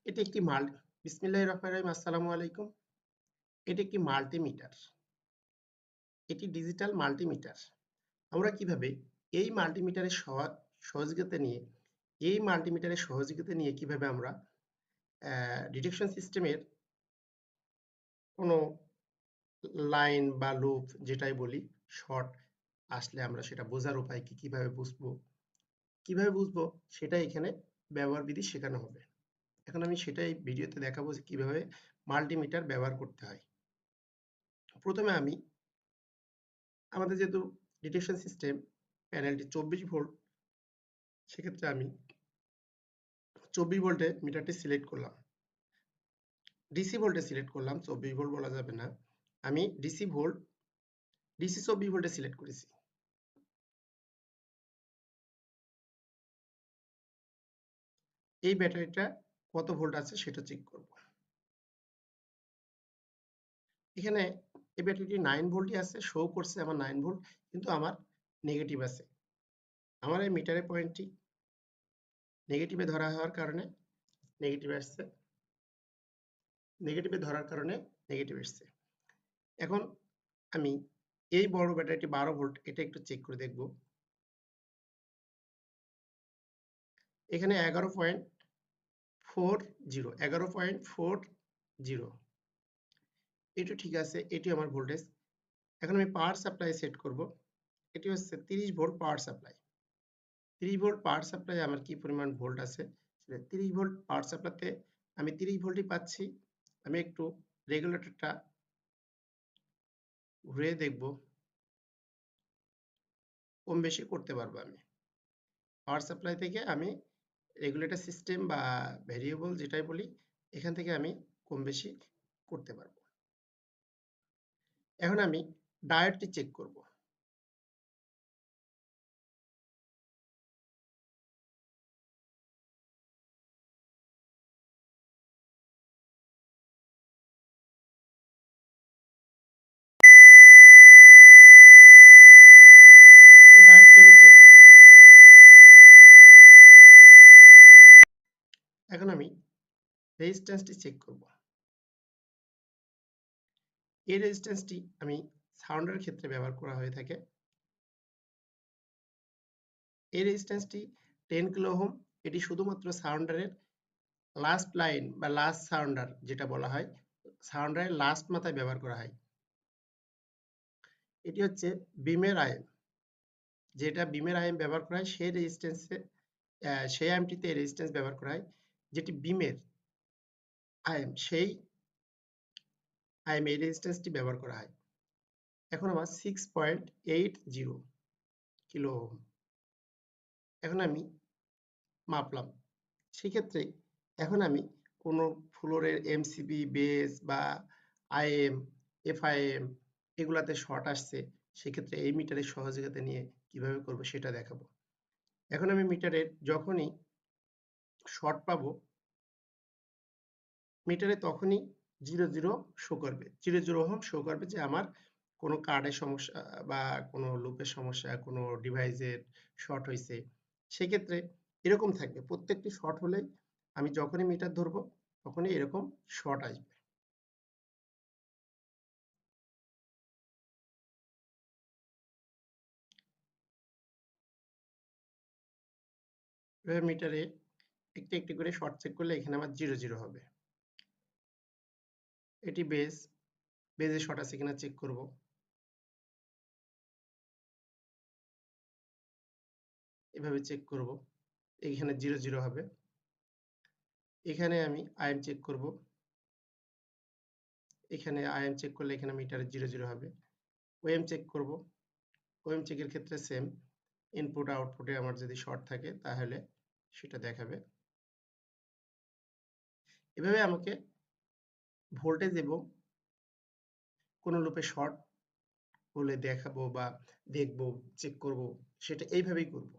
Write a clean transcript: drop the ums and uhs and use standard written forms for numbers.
এটি একটি বিসমিল্লাহির রহমানির রহিম। আসসালামু আলাইকুম। এটি একটি মাল্টিমিটার। এটি ডিজিটাল মাল্টিমিটার। আমরা কিভাবে এই মাল্টিমিটারের সহযোগিতা নিয়ে কিভাবে আমরা ডিটেকশন সিস্টেমের কোনো লাইন বা লুপ যেটাই বলি শর্ট আসলে আমরা সেটা বোঝার উপায় কি, কিভাবে বুঝবো সেটা এখানে ব্যবহার বিধি শেখানো হবে। এখন আমি সেটাই ভিডিওতে দেখাবো যে কিভাবে মাল্টিমিটার ব্যবহার করতে হয়। প্রথমে আমাদের যেহেতু ডিটেকশন সিস্টেম প্যানেলটি 24 ভোল্ট, সেক্ষেত্রে আমি 24 ভোল্টে মিটারটি সিলেক্ট করলাম। ডিসি ভোল্টে সিলেক্ট করলাম, 24 ভোল্ট বলা যাবে না। আমি ডিসি 24 ভোল্টে সিলেক্ট করেছি। এই ব্যাটারিটা কত ভোল্ট আছে সেটা চেক করব। এখানে এই ব্যাটারিটি 9 ভোল্টই আছে, শো করছে আমার 9 ভোল্ট, কিন্তু আমার নেগেটিভ আছে। আমার এই মিটারের পয়েন্টটি নেগেটিভে ধরা হওয়ার কারণে নেগেটিভ আসছে, নেগেটিভে ধরার কারণে নেগেটিভ আসছে। এখন আমি এই বড় ব্যাটারিটি 12 ভোল্ট, এটা একটু চেক করে দেখব। এখানে 11.40 এটি ঠিক আছে, এটি আমার ভোল্টেজ। এখন আমি পাওয়ার সাপ্লাই সেট করব। এটি হচ্ছে 30 volt power supply. 30 volt power supply আমার কি পরিমাণ ভোল্ট আছে, 30 ভোল্ট পাওয়ার সাপ্লাইতে আমি 30 ভোল্টই পাচ্ছি। আমি একটু রেগুলেটরটা ঘুরিয়ে দেখব, কম বেশি করতে পারবো। আমি পাওয়ার সাপ্লাই থেকে আমি রেগুলেটর সিস্টেম বা ভেরিয়েবল যেটাই বলি, এখান থেকে আমি কম বেশি করতে পারবো। এখন আমি ডায়োডটি চেক করব। এই ডায়োডটি আমি চেক করলাম। এখন আমি রেজিস্ট্যান্সটি চেক করব। এই রেজিস্ট্যান্সটি আমি সাউন্ডের ক্ষেত্রে ব্যবহার করা হয়ে থাকে। এই রেজিস্ট্যান্সটি 10 কিলো ওহম। এটি শুধুমাত্র সাউন্ডারের লাস্ট লাইন বা লাস্ট সাউন্ডার যেটা বলা হয়, সাউন্ডারের লাস্ট মাথায় ব্যবহার করা হয়। এটি হচ্ছে বিমের আইএম। যেটা বিমের আইএম ব্যবহার করা হয় সেই রেজিস্ট্যান্সে, সেই আইএমটিতে এই রেজিস্ট্যান্স ব্যবহার করা হয়। যেটি বিমের আইএম, সেই আইএম এই রেজিস্ট্যান্সটি ব্যবহার করা হয়। এখন আমার 6.80 কিলো ওহম। এখন আমি মাপলাম। সেক্ষেত্রে এখন আমি কোনো ফ্লোরের এমসিবি, বেস বা আইএম, এফআইএম এগুলাতে শর্ট আসছে, সেক্ষেত্রে এই মিটারের সহযোগিতা নিয়ে কিভাবে করব সেটা দেখাবো। এখন আমি মিটারের যখনই শর্ট পাবো, মিটারে তখনই 00 শো করবে, 00 ওহম শো করবে যে আমার কোনো কার্ডের সমস্যা বা কোনো লুপের সমস্যা, কোনো ডিভাইসের শর্ট হয়েছে। সেক্ষেত্রে এরকম থাকবে, প্রত্যেকটি শর্ট হলেই আমি যখনই মিটার ধরবো তখনই এরকম শর্ট আসবে। এভাবে মিটারে একটি একটি করে শর্ট চেক করলে এখানে আমার 00 হবে। এটি বেজে শর্ট আছে কিনা চেক করব। এভাবে চেক করব, এইখানে 00 হবে। এখানে আমি আইএম চেক করব, এখানে আইএম চেক করলে এখানে মিটারে 00 হবে। ওএম চেক করব, ওএম চেকের ক্ষেত্রে সেম, ইনপুট আউটপুটে আমার যদি শর্ট থাকে তাহলে সেটা দেখাবে। এভাবে আমাকে ভোল্টেজ এবং কোন লুপে শর্ট হলে দেখাবো বা দেখবো, চেক করব, সেটা এইভাবেই করব।